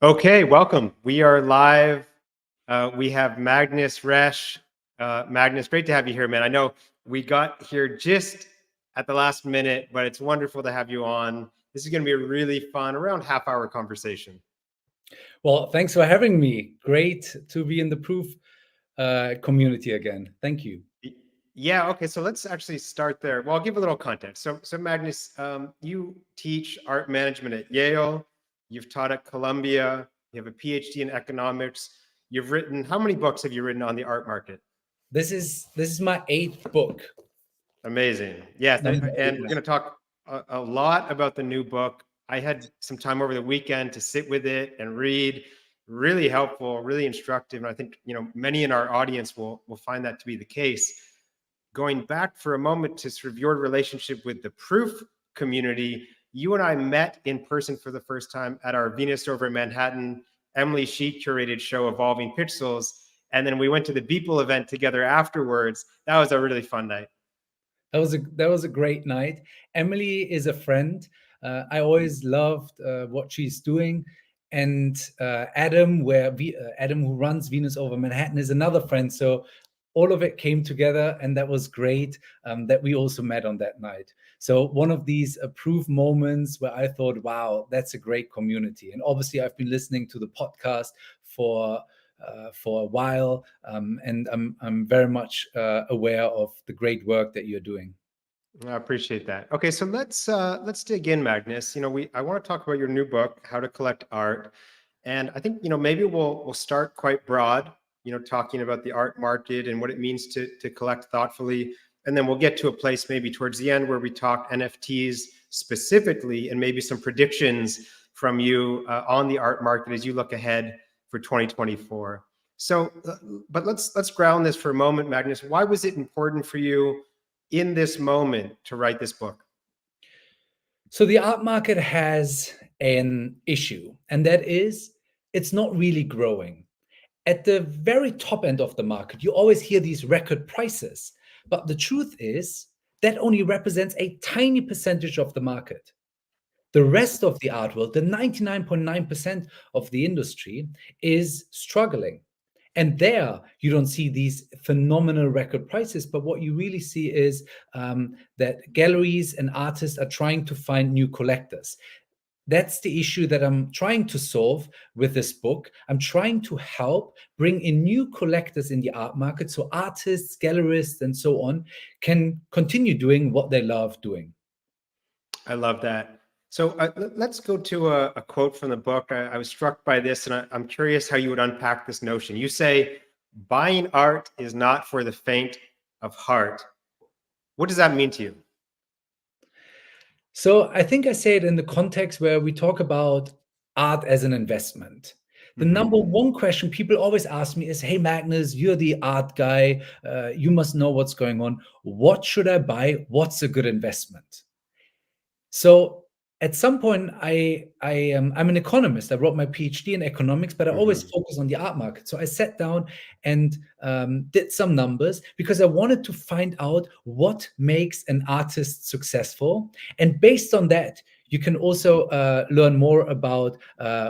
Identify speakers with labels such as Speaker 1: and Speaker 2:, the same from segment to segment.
Speaker 1: Okay, welcome. We are live. We have Magnus Resch. Magnus, great to have you here, man. I know we got here just at the last minute, but it's wonderful to have you on. This is going to be a really fun, around half-hour conversation.
Speaker 2: Well, thanks for having me. Great to be in the proof community again. Thank you.
Speaker 1: Yeah, okay, so let's actually start there. Well, I'll give a little context. So Magnus, you teach art management at Yale. You've taught at Columbia. You have a PhD in economics. You've written, how many books have you written on the art market?
Speaker 2: This is my 8th book.
Speaker 1: Amazing. Yes.
Speaker 2: Number
Speaker 1: And
Speaker 2: eight.
Speaker 1: we're going to talk a lot about the new book. I had some time over the weekend to sit with it and read. Really helpful, really instructive. And I think, many in our audience will find that to be the case. Going back for a moment to sort of your relationship with the proof community, you and I met in person for the first time at our Venus over in Manhattan, Emily Sheet curated show, Evolving Pixels. And then we went to the Beeple event together afterwards. That was a really fun night.
Speaker 2: That was a great night. Emily is a friend. I always loved what she's doing. And Adam, who runs Venus over Manhattan, is another friend. So all of it came together, and that was great that we also met on that night. So one of these approved moments where I thought, wow, that's a great community. And obviously, I've been listening to the podcast for a while, and I'm very much aware of the great work that you're doing.
Speaker 1: I appreciate that. Okay, so let's dig in, Magnus. I want to talk about your new book, How to Collect Art, and I think maybe we'll start quite broad. Talking about the art market and what it means to collect thoughtfully, and then we'll get to a place maybe towards the end where we talk NFTs specifically, and maybe some predictions from you on the art market as you look ahead for 2024. So, but let's ground this for a moment, Magnus. Why was it important for you in this moment to write this book?
Speaker 2: So the art market has an issue, and that is it's not really growing. At the very top end of the market, you always hear these record prices, but the truth is that only represents a tiny percentage of the market. The rest of the art world, the 99.9% of the industry, is struggling. And there you don't see these phenomenal record prices, but what you really see is that galleries and artists are trying to find new collectors. That's the issue that I'm trying to solve with this book. I'm trying to help bring in new collectors in the art market so artists, gallerists, and so on can continue doing what they love doing.
Speaker 1: I love that. So let's go to a quote from the book. I was struck by this, and I'm curious how you would unpack this notion. You say, buying art is not for the faint of heart. What does that mean to you?
Speaker 2: So I think I say it in the context where we talk about art as an investment. The number one question people always ask me is, hey, Magnus, you're the art guy. You must know what's going on. What should I buy? What's a good investment? So at some point, I'm an economist. I wrote my PhD in economics, but I always focus on the art market. So I sat down and did some numbers because I wanted to find out what makes an artist successful. And based on that, you can also learn more about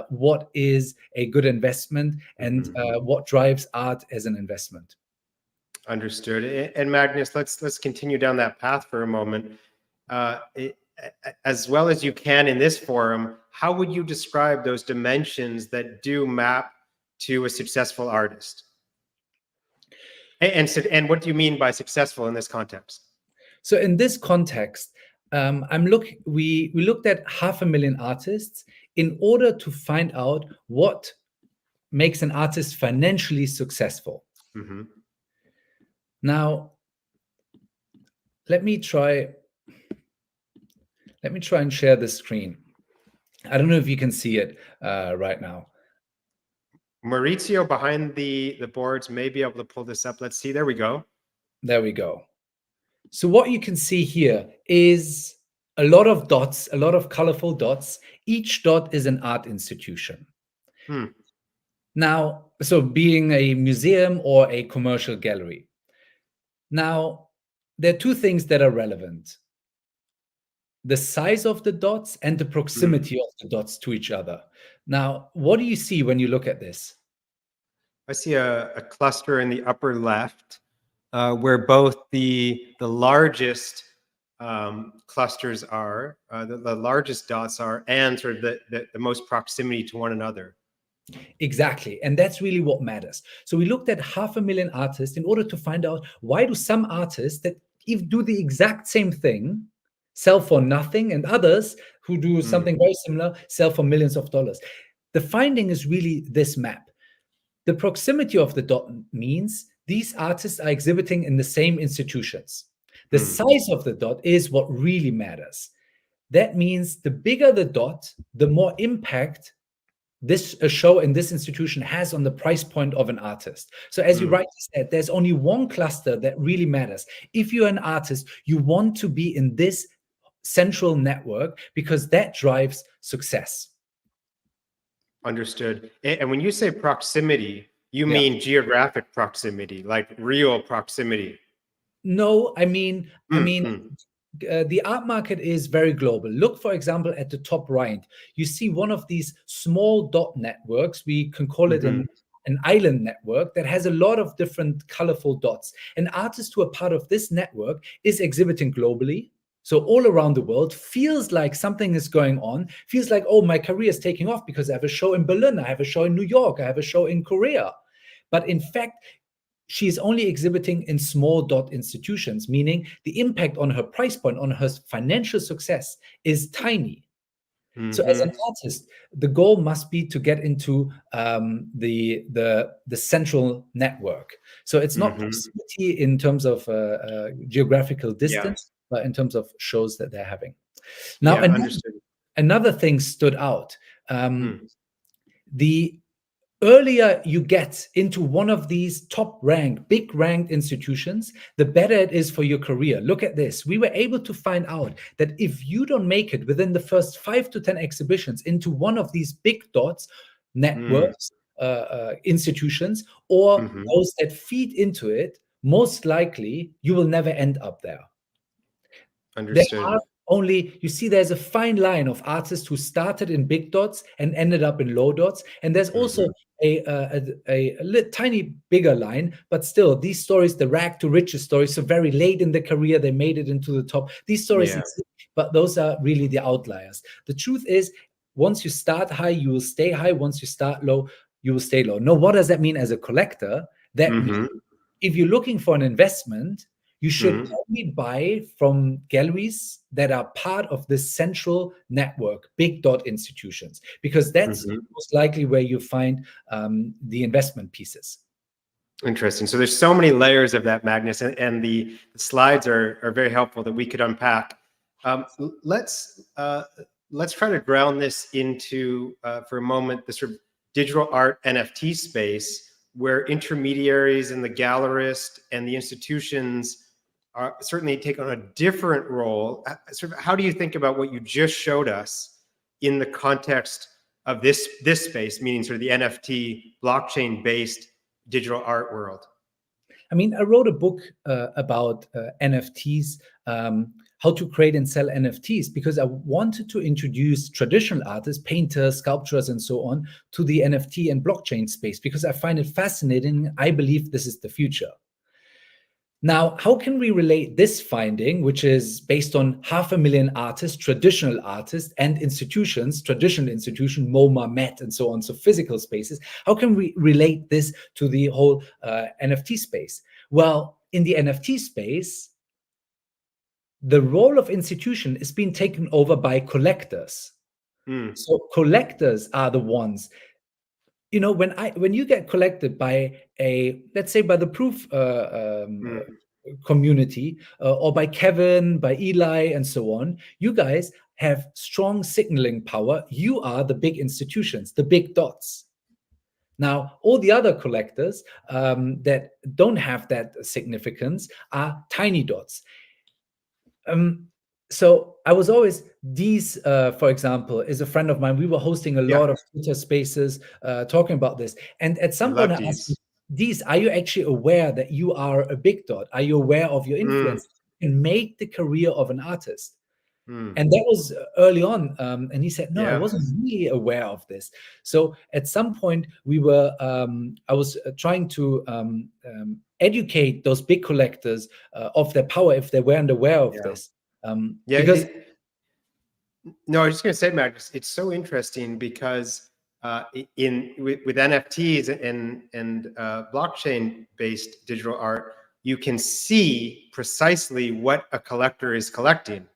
Speaker 2: what is a good investment and what drives art as an investment.
Speaker 1: Understood. And Magnus, let's continue down that path for a moment. As well as you can in this forum, how would you describe those dimensions that do map to a successful artist? And what do you mean by successful in this context?
Speaker 2: So in this context, we looked at 500,000 artists in order to find out what makes an artist financially successful. Now, let me try and share the screen. I don't know if you can see it right now.
Speaker 1: Maurizio behind the boards may be able to pull this up. Let's see. There we go.
Speaker 2: There we go. So what you can see here is a lot of dots, a lot of colorful dots. Each dot is an art institution. Now, so being a museum or a commercial gallery. Now, there are two things that are relevant. the size of the dots and the proximity of the dots to each other. Now, what do you see when you look at this?
Speaker 1: I see a cluster in the upper left where both the largest clusters are, the largest dots are, and sort of the most proximity to one another.
Speaker 2: Exactly. And that's really what matters. So we looked at 500,000 artists in order to find out, why do some artists that do the exact same thing sell for nothing, and others who do something very similar sell for millions of dollars? The finding is really this map. The proximity of the dot means these artists are exhibiting in the same institutions. The size of the dot is what really matters. That means the bigger the dot, the more impact this show in this institution has on the price point of an artist. So as you rightly said, there's only one cluster that really matters. If you're an artist, you want to be in this central network because that drives success.
Speaker 1: Understood. And when you say proximity, you mean geographic proximity, like real proximity?
Speaker 2: No, I mean, the art market is very global. Look, for example, at the top right. You see one of these small dot networks. We can call it an island network that has a lot of different colorful dots. An artist who are part of this network is exhibiting globally. So all around the world, feels like something is going on, feels like, oh, my career is taking off because I have a show in Berlin, I have a show in New York, I have a show in Korea. But in fact, she is only exhibiting in small dot institutions, meaning the impact on her price point, on her financial success is tiny. So as an artist, the goal must be to get into the central network. So it's not proximity in terms of geographical distance, but in terms of shows that they're having. Now, another thing stood out. The earlier you get into one of these big ranked institutions, the better it is for your career. Look at this. We were able to find out that if you don't make it within the first 5 to 10 exhibitions into one of these big dots, networks, institutions, or those that feed into it, most likely you will never end up there.
Speaker 1: Understood.
Speaker 2: You see, there's a fine line of artists who started in big dots and ended up in low dots. And there's also a tiny bigger line, but still these stories, the rag to riches stories, so very late in the career, they made it into the top. These stories exist, but those are really the outliers. The truth is, once you start high, you will stay high. Once you start low, you will stay low. Now, what does that mean as a collector? That means if you're looking for an investment, you should only buy from galleries that are part of this central network, big dot institutions, because that's most likely where you find the investment pieces.
Speaker 1: Interesting. So there's so many layers of that, Magnus, and the slides are very helpful that we could unpack. Let's try to ground this into, for a moment, the sort of digital art NFT space, where intermediaries and the gallerist and the institutions certainly take on a different role. Sort of, how do you think about what you just showed us in the context of this space, meaning sort of the NFT blockchain-based digital art world?
Speaker 2: I mean, I wrote a book about NFTs, how to create and sell NFTs, because I wanted to introduce traditional artists, painters, sculptors, and so on, to the NFT and blockchain space, because I find it fascinating. I believe this is the future. Now, how can we relate this finding, which is based on 500,000 artists, traditional artists, and institutions, traditional institution, MoMA, Met, and so on, so physical spaces, how can we relate this to the whole NFT space? Well, in the NFT space, the role of institution is being taken over by collectors. So collectors are the ones, you know, when you get collected by let's say by the proof community, or by Kevin, by Eli, and so on, you guys have strong signaling power. You are the big institutions, the big dots. Now, all the other collectors that don't have that significance are tiny dots. So I was always, for example, is a friend of mine. We were hosting a lot of Twitter spaces talking about this. And at some point I asked Dees, are you actually aware that you are a big dot? Are you aware of your influence and make the career of an artist?
Speaker 1: Hmm.
Speaker 2: And that was early on. And he said, no, I
Speaker 1: Yeah.
Speaker 2: wasn't really aware of this. So at some point I was trying to educate those big collectors of their power if they weren't aware of
Speaker 1: Yeah.
Speaker 2: this.
Speaker 1: Yeah.
Speaker 2: Because
Speaker 1: No, I was just going to say, Magnus, it's so interesting because with NFTs and blockchain-based digital art, you can see precisely what a collector is collecting.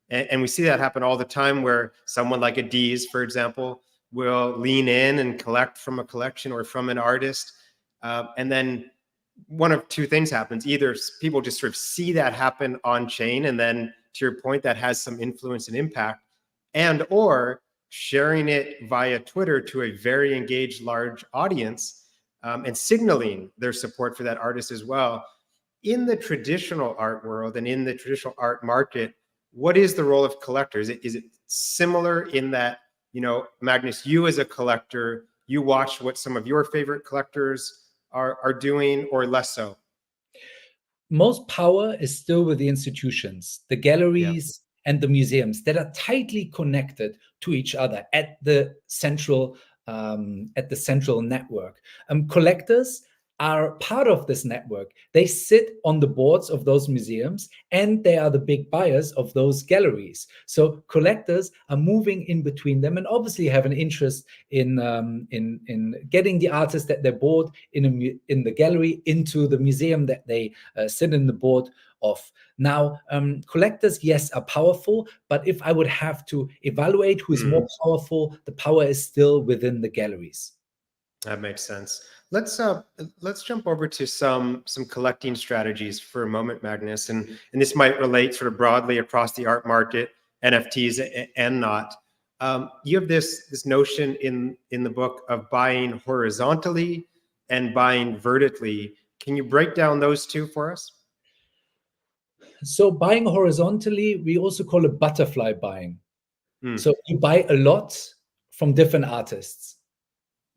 Speaker 1: And we see that happen all the time where someone like a Dees, for example, will lean in and collect from a collection or from an artist. And then one of two things happens. Either people just sort of see that happen on chain, and then to your point, that has some influence and impact, and or sharing it via Twitter to a very engaged large audience, and signaling their support for that artist as well. In the traditional art world and in the traditional art market, what is the role of collectors? Is it similar in that, Magnus, you as a collector, you watch what some of your favorite collectors are doing, or less so?
Speaker 2: most power is still with the institutions, the
Speaker 1: Yeah.
Speaker 2: galleries, and the museums that are tightly connected to each other at the central network. Collectors are part of this network. They sit on the boards of those museums, and they are the big buyers of those galleries. So collectors are moving in between them, and obviously have an interest in getting the artists that they bought in the gallery into the museum that they sit in the board of. Now, collectors, yes, are powerful, but if I would have to evaluate who is more powerful, the power is still within the galleries.
Speaker 1: That makes sense. Let's jump over to some collecting strategies for a moment, Magnus, and this might relate sort of broadly across the art market, NFTs and not. You have this notion in the book of buying horizontally and buying vertically. Can you break down those two for us?
Speaker 2: So buying horizontally, we also call it butterfly buying.
Speaker 1: Hmm.
Speaker 2: So you buy a lot from different artists,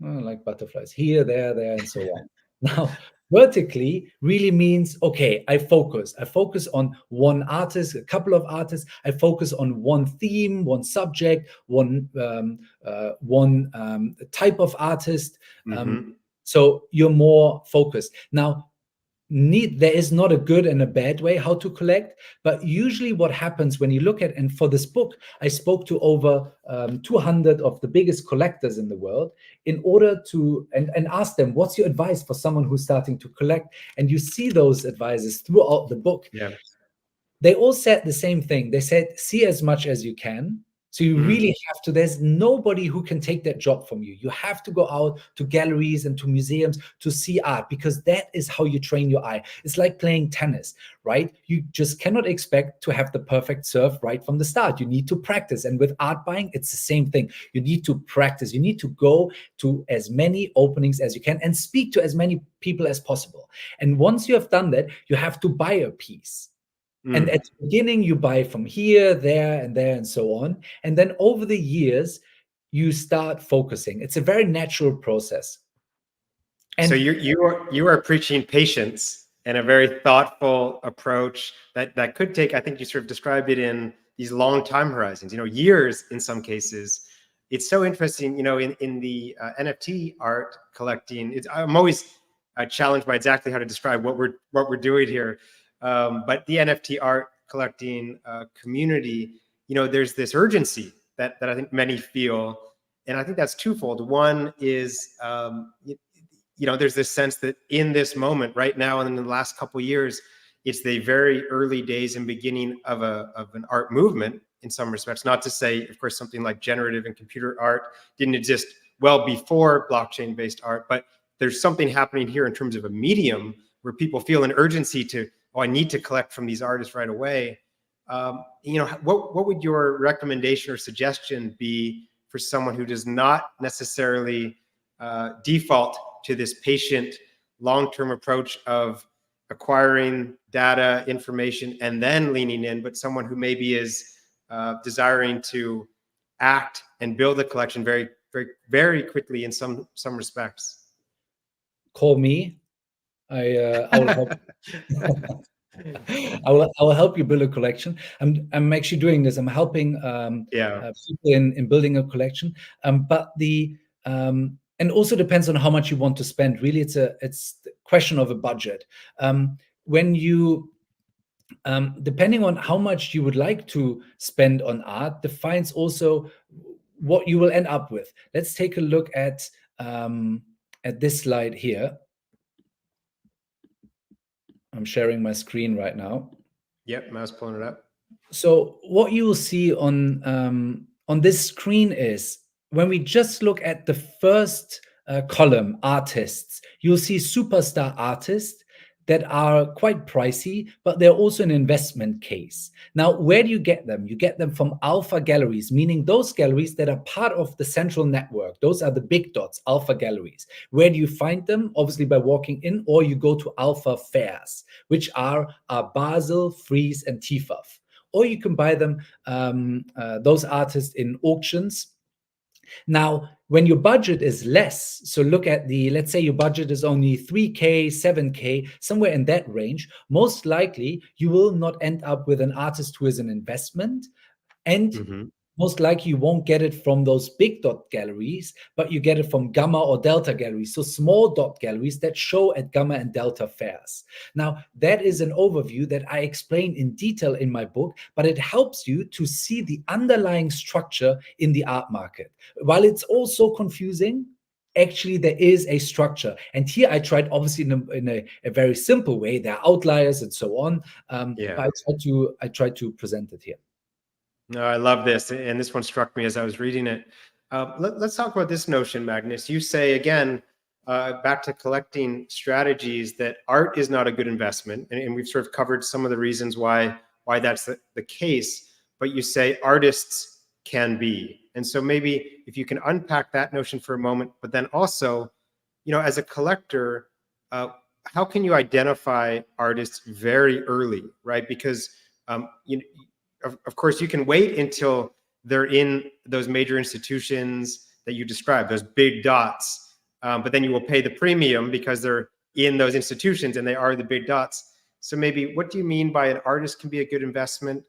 Speaker 2: like butterflies here, there, and so on. Now, vertically really means, okay, I focus on one artist, a couple of artists. I focus on one theme, one subject, one type of artist.
Speaker 1: Mm-hmm.
Speaker 2: So you're more focused. Now, there is not a good and a bad way how to collect, but usually what happens when you look at, and for this book I spoke to over 200 of the biggest collectors in the world in order to and ask them, what's your advice for someone who's starting to collect? And you see those advices throughout the book.
Speaker 1: Yeah.
Speaker 2: They all said the same thing. They said, see as much as you can. So you really have to, there's nobody who can take that job from you. You have to go out to galleries and to museums to see art, because that is how you train your eye. It's like playing tennis, right? You just cannot expect to have the perfect serve right from the start. You need to practice. And with art buying, it's the same thing. You need to practice. You need to go to as many openings as you can and speak to as many people as possible. And once you have done that, you have to buy a piece. And at the beginning, you buy from here, there, and so on. And then over the years, you start focusing. It's a very natural process. And
Speaker 1: so you are preaching patience and a very thoughtful approach that could take, I think you sort of described it in these long time horizons, years in some cases. It's so interesting, in the NFT art collecting. I'm always challenged by exactly how to describe what we're doing here. But the NFT art collecting community, there's this urgency that I think many feel, and I think that's twofold. One is, there's this sense that in this moment right now and in the last couple of years, it's the very early days and beginning of an art movement in some respects. Not to say, of course, something like generative and computer art didn't exist well before blockchain-based art, but there's something happening here in terms of a medium where people feel an urgency to, oh, I need to collect from these artists right away. What would your recommendation or suggestion be for someone who does not necessarily default to this patient long-term approach of acquiring data, information, and then leaning in, but someone who maybe is desiring to act and build a collection very, very, very quickly in some respects?
Speaker 2: call me. I will help. I will help you build a collection. I'm actually doing this. I'm helping
Speaker 1: Yeah.
Speaker 2: people in building a collection. But the and also depends on how much you want to spend. Really, it's a question of a budget. When you depending on how much you would like to spend on art, defines also what you will end up with. Let's take a look at this slide here. I'm sharing my screen right now.
Speaker 1: Yep, mouse pulling it up.
Speaker 2: So what you will see on this screen is when we just look at the first column, artists, you'll see superstar artists that are quite pricey, but they're also an investment case. Now, where do you get them? You get them from alpha galleries, meaning those galleries that are part of the central network. Those are the big dots, alpha galleries. Where do you find them? Obviously by walking in, or you go to alpha fairs, which are Basel, Fries, and TIFAF. Or you can buy them, those artists, in auctions. Now, when your budget is less, so look at let's say your budget is only 3K, 7K, somewhere in that range, most likely you will not end up with an artist who is an investment. And most likely you won't get it from those big dot galleries, but you get it from gamma or delta galleries, so small dot galleries that show at gamma and delta fairs. Now, that is an overview that I explain in detail in my book, but it helps you to see the underlying structure in the art market. While it's also confusing, actually there is a structure. And here I tried, obviously in a very simple way, there are outliers and so on, but I tried to present it here.
Speaker 1: No, I love this. And this one struck me as I was reading it. Let's talk about this notion, Magnus. You say, again, back to collecting strategies, that art is not a good investment. And we've sort of covered some of the reasons why that's the case. But you say artists can be. And so maybe if you can unpack that notion for a moment, but then also, as a collector, how can you identify artists very early, right? Because of course, you can wait until they're in those major institutions that you described, those big dots, but then you will pay the premium because they're in those institutions and they are the big dots. So maybe what do you mean by an artist can be a good investment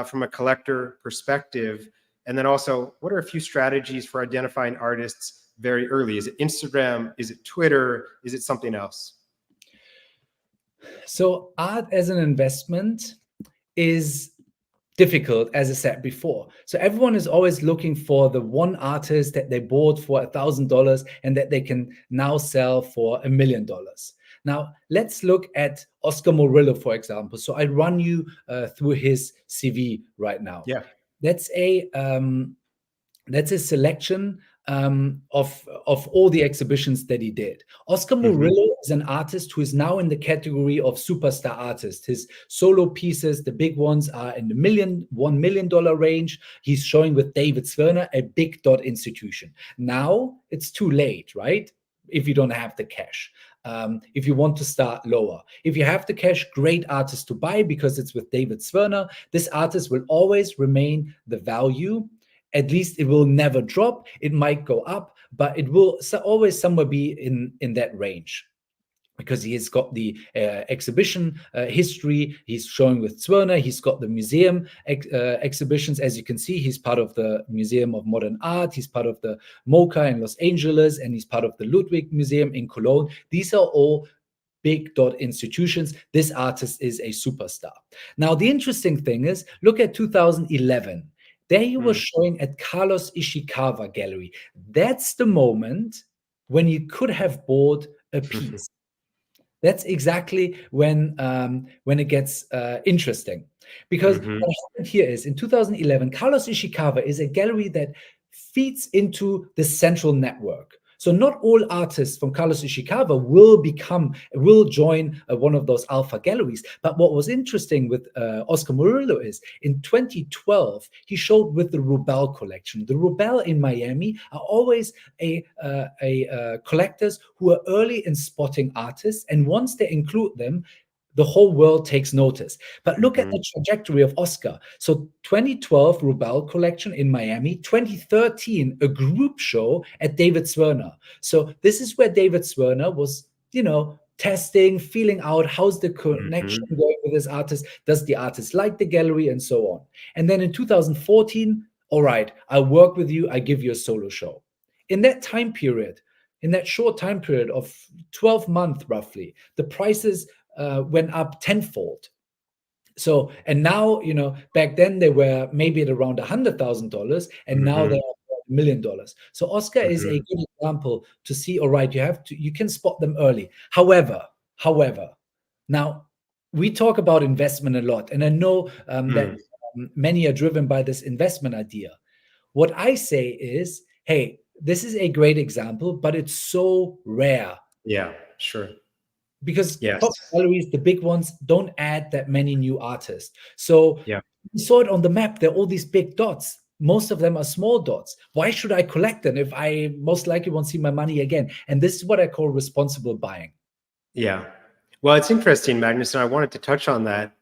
Speaker 1: from a collector perspective? And then also, what are a few strategies for identifying artists very early? Is it Instagram? Is it Twitter? Is it something else?
Speaker 2: So art as an investment is difficult, as I said before. So everyone is always looking for the one artist that they bought for $1,000 and that they can now sell for $1 million. Now, let's look at Oscar Murillo, for example. So I run you through his CV right now.
Speaker 1: Yeah.
Speaker 2: That's a selection of all the exhibitions that he did. Oscar Murillo is an artist who is now in the category of superstar artist. His solo pieces, the big ones, are in the $1 million range. He's showing with David Zwirner, a big dot institution. Now it's too late, right? If you don't have the cash. If you want to start lower. If you have the cash, great artist to buy because it's with David Zwirner. This artist will always remain the value. At least it will never drop. It might go up, but it will always somewhere be in that range, because he has got the exhibition history. He's showing with Zwirner. He's got the museum exhibitions. As you can see, he's part of the Museum of Modern Art. He's part of the MoCA in Los Angeles, and he's part of the Ludwig Museum in Cologne. These are all big dot institutions. This artist is a superstar. Now, the interesting thing is, look at 2011. There you were showing at Carlos Ishikawa Gallery. That's the moment when you could have bought a piece. That's exactly when it gets interesting. Because what happened here is, in 2011, Carlos Ishikawa is a gallery that feeds into the central network. So not all artists from Carlos Ishikawa will join one of those alpha galleries. But what was interesting with Oscar Murillo is, in 2012, he showed with the Rubel collection. The Rubel in Miami are always collectors who are early in spotting artists, and once they include them, the whole world takes notice. But look at the trajectory of Oscar. So 2012, Rubel collection in Miami. 2013, a group show at David Zwirner. So this is where David Zwirner was, testing, feeling out how's the connection
Speaker 1: Mhm.
Speaker 2: going with this artist. Does the artist like the gallery, and so on. And then in 2014, all right, I'll work with you. I give you a solo show. In that time period, in that short time period of 12 months roughly, the prices went up tenfold. So, and now, back then they were maybe at around $100,000, and now they're
Speaker 1: Mhm.
Speaker 2: $1 million. So Oscar is a
Speaker 1: Mhm.
Speaker 2: good example to see, all right, you can spot them early. However, now we talk about investment a lot, and I know that
Speaker 1: Mm.
Speaker 2: many are driven by this investment idea. What I say is, hey, this is a great example, but it's so rare
Speaker 1: Yeah, sure.
Speaker 2: because
Speaker 1: Yes.
Speaker 2: top galleries, the big ones, don't add that many new artists. So
Speaker 1: Yeah.
Speaker 2: we saw it on the map. There are all these big dots. Most of them are small dots. Why should I collect them if I most likely won't see my money again? And this is what I call responsible buying.
Speaker 1: Yeah. Well, it's interesting, Magnus, and I wanted to touch on that.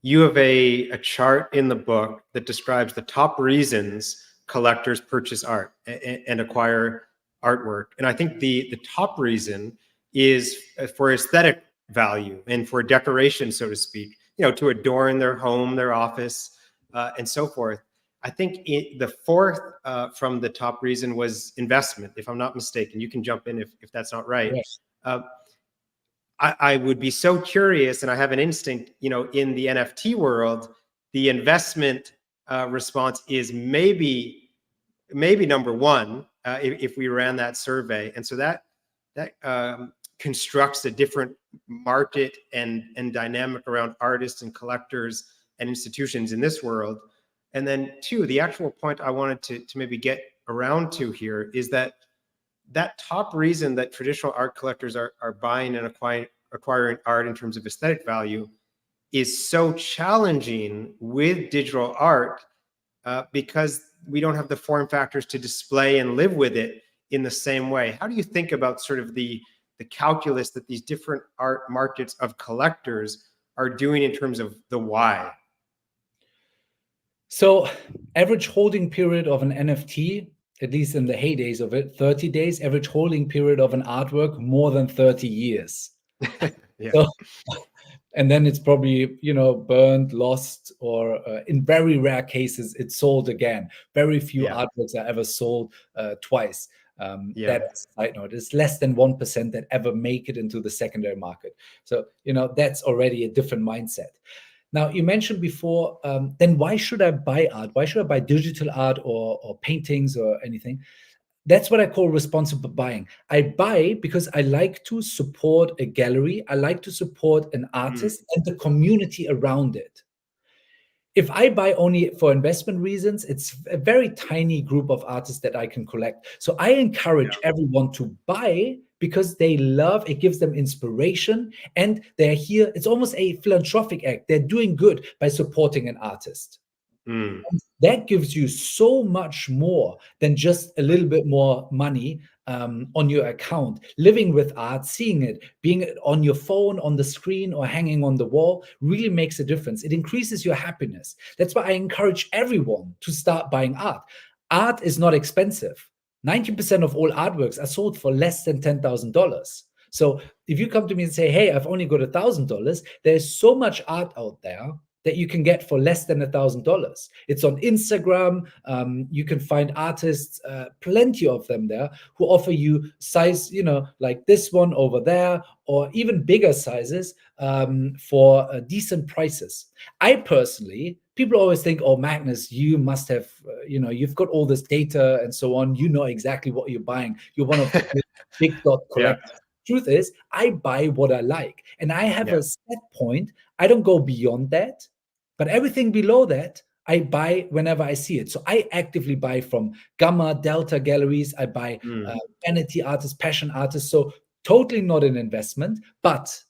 Speaker 1: You have a chart in the book that describes the top reasons collectors purchase art and acquire artwork. And I think the top reason is for aesthetic value and for decoration, so to speak, to adorn their home, their office, and so forth. I think the fourth from the top reason was investment, if I'm not mistaken. You can jump in if that's not right.
Speaker 2: Yes.
Speaker 1: Uh, I would be so curious, and I have an instinct, in the NFT world, the investment response is maybe number one if we ran that survey, and so that constructs a different market and dynamic around artists and collectors and institutions in this world. And then two, the actual point I wanted to maybe get around to here is that top reason that traditional art collectors are buying and acquiring art in terms of aesthetic value is so challenging with digital art because we don't have the form factors to display and live with it in the same way. How do you think about sort of the calculus that these different art markets of collectors are doing in terms of the why?
Speaker 2: So average holding period of an NFT, at least in the heydays of it, 30 days. Average holding period of an artwork, more than 30 years.
Speaker 1: Yeah.
Speaker 2: So, and then it's probably, burned, lost, or in very rare cases, it's sold again. Very few
Speaker 1: Yeah.
Speaker 2: artworks are ever sold twice.
Speaker 1: Yeah.
Speaker 2: That's a side note. It's less than 1% that ever make it into the secondary market. So, that's already a different mindset. Now, you mentioned before, then why should I buy art? Why should I buy digital art or paintings or anything? That's what I call responsible buying. I buy because I like to support a gallery. I like to support an
Speaker 1: Mm.
Speaker 2: artist and the community around it. If I buy only for investment reasons, it's a very tiny group of artists that I can collect. So I encourage everyone to buy because they love, it gives them inspiration, and they're here. It's almost a philanthropic act. They're doing good by supporting an artist.
Speaker 1: Mm.
Speaker 2: That gives you so much more than just a little bit more money on your account. Living with art, seeing it, being it on your phone, on the screen, or hanging on the wall really makes a difference. It increases your happiness. That's why I encourage everyone to start buying art. Art is not expensive. 90% of all artworks are sold for less than $10,000. So if you come to me and say, hey, I've only got $1,000, there's so much art out there that you can get for less than $1,000. It's on Instagram. You can find artists, plenty of them there, who offer you size, like this one over there, or even bigger sizes for decent prices. I personally, people always think, oh, Magnus, you must have, you've got all this data and so on. You know exactly what you're buying. You're one of the big dot
Speaker 1: Yeah.
Speaker 2: collectors. Truth is, I buy what I like, and I have
Speaker 1: Yeah.
Speaker 2: a set point. I don't go beyond that. But everything below that, I buy whenever I see it. So I actively buy from Gamma, Delta galleries. I buy
Speaker 1: Mm.
Speaker 2: vanity artists, passion artists. So totally not an investment, but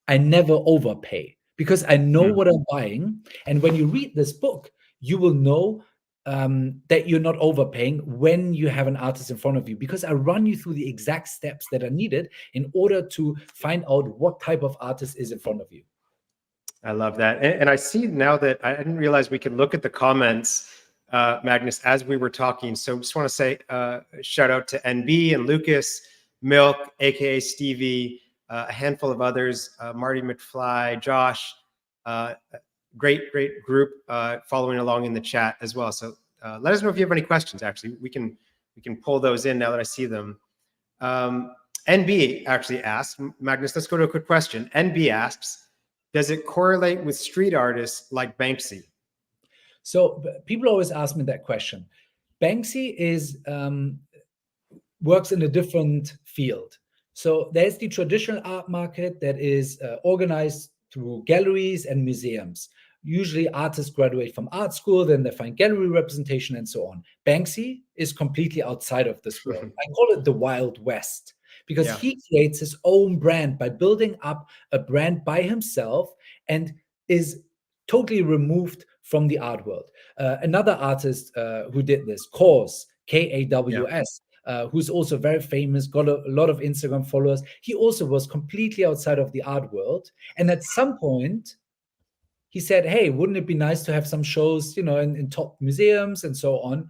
Speaker 2: I never overpay because I know
Speaker 1: Mm.
Speaker 2: what I'm buying. And when you read this book, you will know that you're not overpaying when you have an artist in front of you, because I run you through the exact steps that are needed in order to find out what type of artist is in front of you.
Speaker 1: I love that. And I see now that I didn't realize we could look at the comments, Magnus, as we were talking. So just want to say shout out to NB and Lucas, Milk, AKA Stevie, a handful of others, Marty McFly, Josh, great group following along in the chat as well. So let us know if you have any questions. Actually, we can pull those in now that I see them. NB actually asked, Magnus, let's go to a quick question. NB asks, does it correlate with street artists like Banksy?
Speaker 2: So people always ask me that question. Banksy is works in a different field. So there's the traditional art market that is organized through galleries and museums. Usually artists graduate from art school, then they find gallery representation and so on. Banksy is completely outside of this world. I call it the Wild West, because he creates his own brand by building up a brand by himself and is totally removed from the art world. Another artist who did this, Kaws, Kaws, who's also very famous, got a lot of Instagram followers. He also was completely outside of the art world. And at some point, he said, hey, wouldn't it be nice to have some shows, in top museums and so on?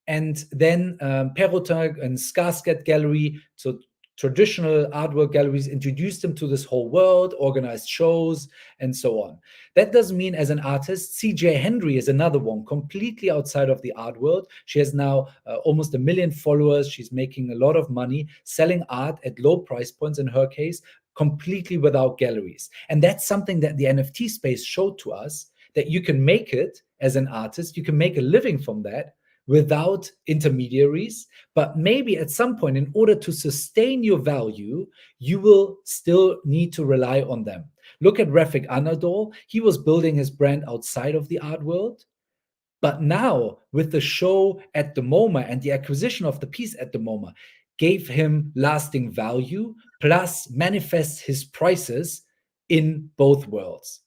Speaker 2: And then Perrotin and Skarsgård Gallery, so traditional artwork galleries, introduced him to this whole world, organized shows, and so on. That doesn't mean as an artist, C.J. Henry is another one, completely outside of the art world. She has now almost 1 million followers. She's making a lot of money, selling art at low price points in her case, completely without galleries. And that's something that the NFT space showed to us, that you can make it as an artist, you can make a living from that without intermediaries, but maybe at some point, in order to sustain your value, you will still need to rely on them. Look at Refik Anadol. He was building his brand outside of the art world, but now with the show at the MoMA and the acquisition of the piece at the MoMA, gave him lasting value, plus manifests his prices in both worlds.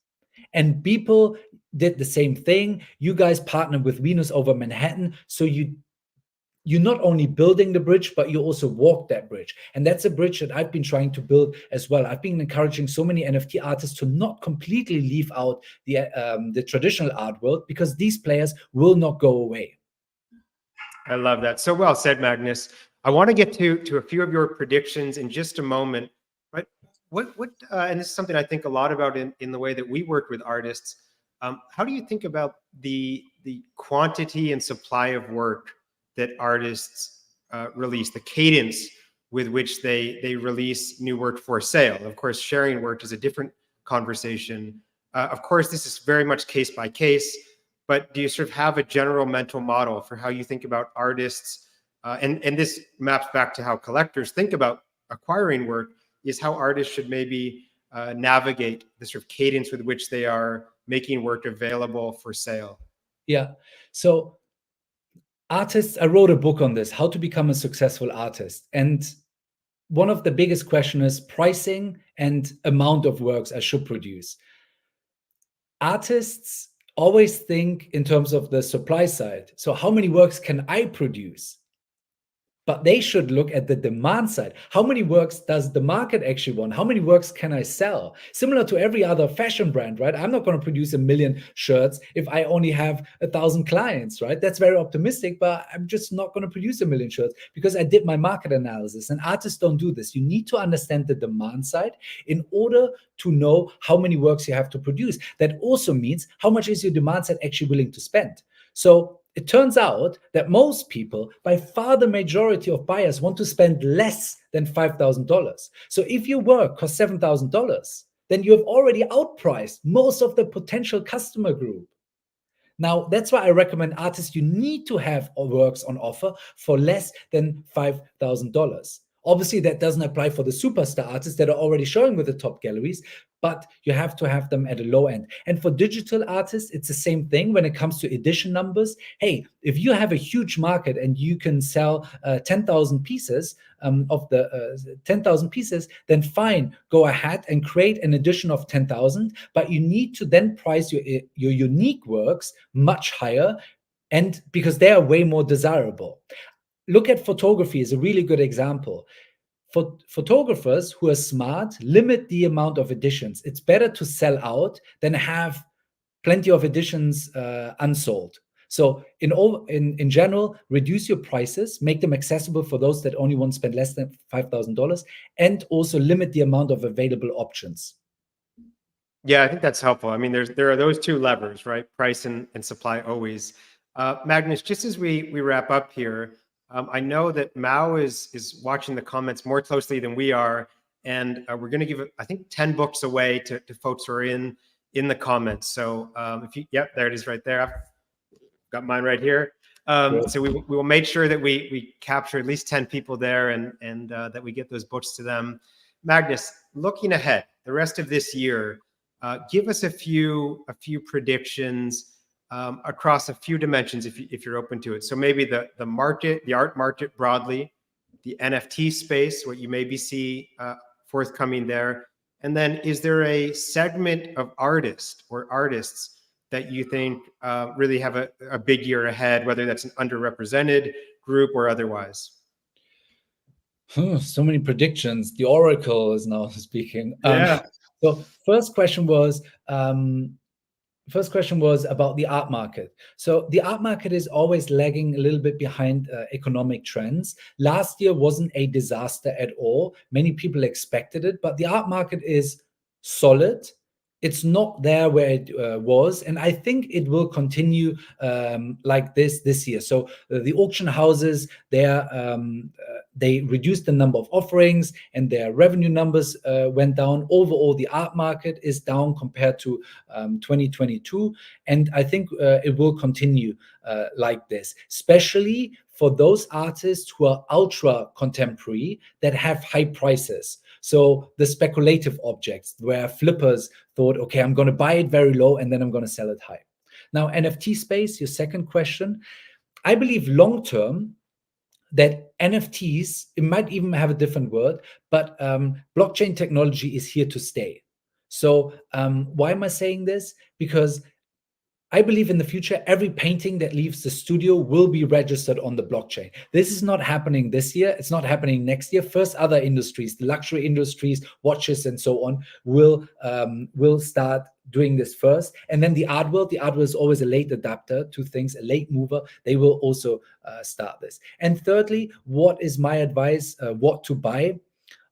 Speaker 2: And people did the same thing. You guys partnered with Venus over Manhattan, so you're not only building the bridge, but you also walk that bridge. And that's a bridge that I've been trying to build as well. I've been encouraging so many NFT artists to not completely leave out the traditional art world, because these players will not go away.
Speaker 1: I love that. So well said, Magnus. I want to get to a few of your predictions in just a moment. But what and this is something I think a lot about in the way that we work with artists. How do you think about the quantity and supply of work that artists release, the cadence with which they release new work for sale? Of course, sharing work is a different conversation. Of course, this is very much case by case, but do you sort of have a general mental model for how you think about artists? And this maps back to how collectors think about acquiring work, is how artists should maybe navigate the sort of cadence with which they are making work available for sale.
Speaker 2: Yeah. So artists, I wrote a book on this, how to become a successful artist. And one of the biggest questions is pricing and amount of works I should produce. Artists always think in terms of the supply side. So how many works can I produce? But they should look at the demand side. How many works does the market actually want? How many works can I sell? Similar to every other fashion brand, right? I'm not going to produce 1 million shirts if I only have 1,000 clients, right? That's very optimistic, but I'm just not going to produce 1 million shirts because I did my market analysis. And artists don't do this. You need to understand the demand side in order to know how many works you have to produce. That also means how much is your demand side actually willing to spend. So it turns out that most people, by far the majority of buyers, want to spend less than $5,000. So if your work costs $7,000, then you have already outpriced most of the potential customer group. Now, that's why I recommend artists, you need to have works on offer for less than $5,000. Obviously, that doesn't apply for the superstar artists that are already showing with the top galleries, but you have to have them at a low end. And for digital artists, it's the same thing when it comes to edition numbers. Hey, if you have a huge market and you can sell 10,000 pieces of the 10,000 pieces, then fine, go ahead and create an edition of 10,000, but you need to then price your unique works much higher, and because they are way more desirable. Look at photography as a really good example. For photographers who are smart, limit the amount of editions. It's better to sell out than have plenty of editions unsold. So in general, reduce your prices, make them accessible for those that only want to spend less than $5,000, and also limit the amount of available options.
Speaker 1: Yeah, I think that's helpful. I mean, there are those two levers, right? Price and supply always. Magnus, just as we wrap up here, I know that Mao is watching the comments more closely than we are, and we're going to give, I think, 10 books away to folks who are in the comments. So if you, yep, there it is right there. I've got mine right here. So we will make sure that we capture at least 10 people there, and that we get those books to them. Magnus, looking ahead, the rest of this year. Give us a few predictions across a few dimensions, if you're open to it. So maybe the market, the art market broadly, the NFT space, what you maybe see forthcoming there, and then is there a segment of artists that you think really have a big year ahead, whether that's an underrepresented group or otherwise?
Speaker 2: So many predictions. The oracle is now speaking.
Speaker 1: Yeah.
Speaker 2: So first question was about the art market. So the art market is always lagging a little bit behind economic trends. Last year wasn't a disaster at all. Many people expected it, but the art market is solid. It's not there where it was, and I think it will continue like this year. So the auction houses, they reduced the number of offerings, and their revenue numbers went down. Overall, the art market is down compared to 2022, and I think it will continue like this, especially for those artists who are ultra contemporary that have high prices. So the speculative objects where flippers thought, okay, I'm going to buy it very low and then I'm going to sell it high. Now, NFT space, your second question. I believe long term that NFTs, it might even have a different word, but blockchain technology is here to stay. So why am I saying this? Because I believe in the future, every painting that leaves the studio will be registered on the blockchain. This is not happening this year. It's not happening next year. First, other industries, the luxury industries, watches, and so on, will start doing this first. And then the art world is always a late adapter to things, a late mover. They will also start this. And thirdly, what is my advice? What to buy?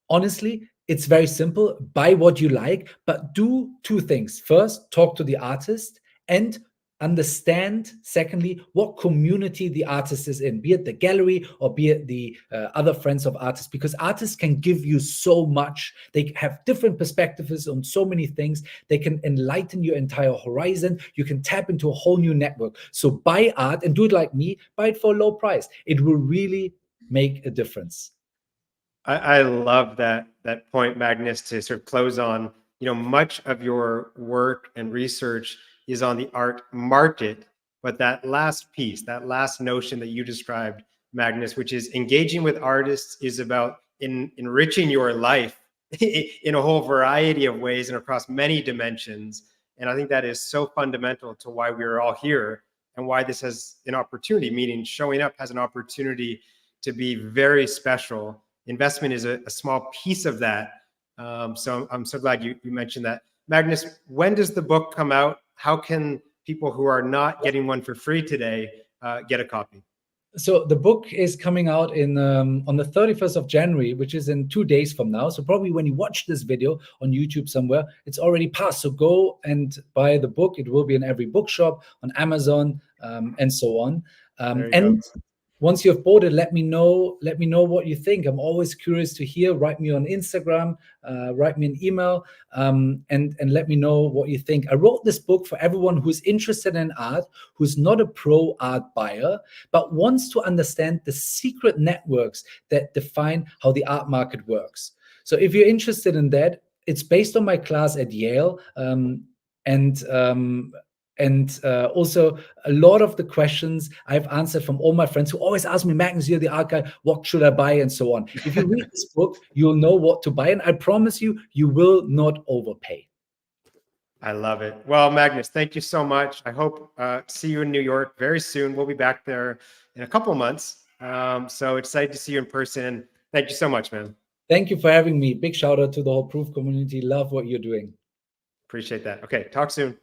Speaker 2: Honestly, it's very simple. Buy what you like, but do two things. First, talk to the artist, and understand, secondly, what community the artist is in, be it the gallery or be it the other friends of artists, because artists can give you so much. They have different perspectives on so many things. They can enlighten your entire horizon. You can tap into a whole new network. So buy art and do it like me, buy it for a low price. It will really make a difference.
Speaker 1: I love that point, Magnus, to sort of close on. Much of your work and research is on the art market, but that last piece, that last notion that you described, Magnus, which is engaging with artists, is about enriching your life in a whole variety of ways and across many dimensions. And I think that is so fundamental to why we're all here and why this has an opportunity, meaning showing up has an opportunity to be very special. Investment is a small piece of that. So I'm so glad you mentioned that. Magnus, when does the book come out? How can people who are not getting one for free today get a copy?
Speaker 2: So the book is coming out on the 31st of January, which is in 2 days from now. So probably when you watch this video on YouTube somewhere, it's already passed. So go and buy the book. It will be in every bookshop, on Amazon, and so on. And once you've bought it, let me know what you think. I'm always curious to hear. Write me on Instagram, write me an email, and let me know what you think. I wrote this book for everyone who's interested in art, who's not a pro art buyer, but wants to understand the secret networks that define how the art market works. So if you're interested in that, it's based on my class at Yale, and also a lot of the questions I've answered from all my friends who always ask me, Magnus, you're the art guy, what should I buy, and so on. If you read this book, you'll know what to buy, and I promise you, you will not overpay.
Speaker 1: I love it. Well, Magnus, thank you so much. I hope see you in New York very soon. We'll be back there in a couple of months. So excited to see you in person. Thank you so much, man.
Speaker 2: Thank you for having me. Big shout out to the whole Proof community. Love what you're doing.
Speaker 1: Appreciate that. Okay, talk soon.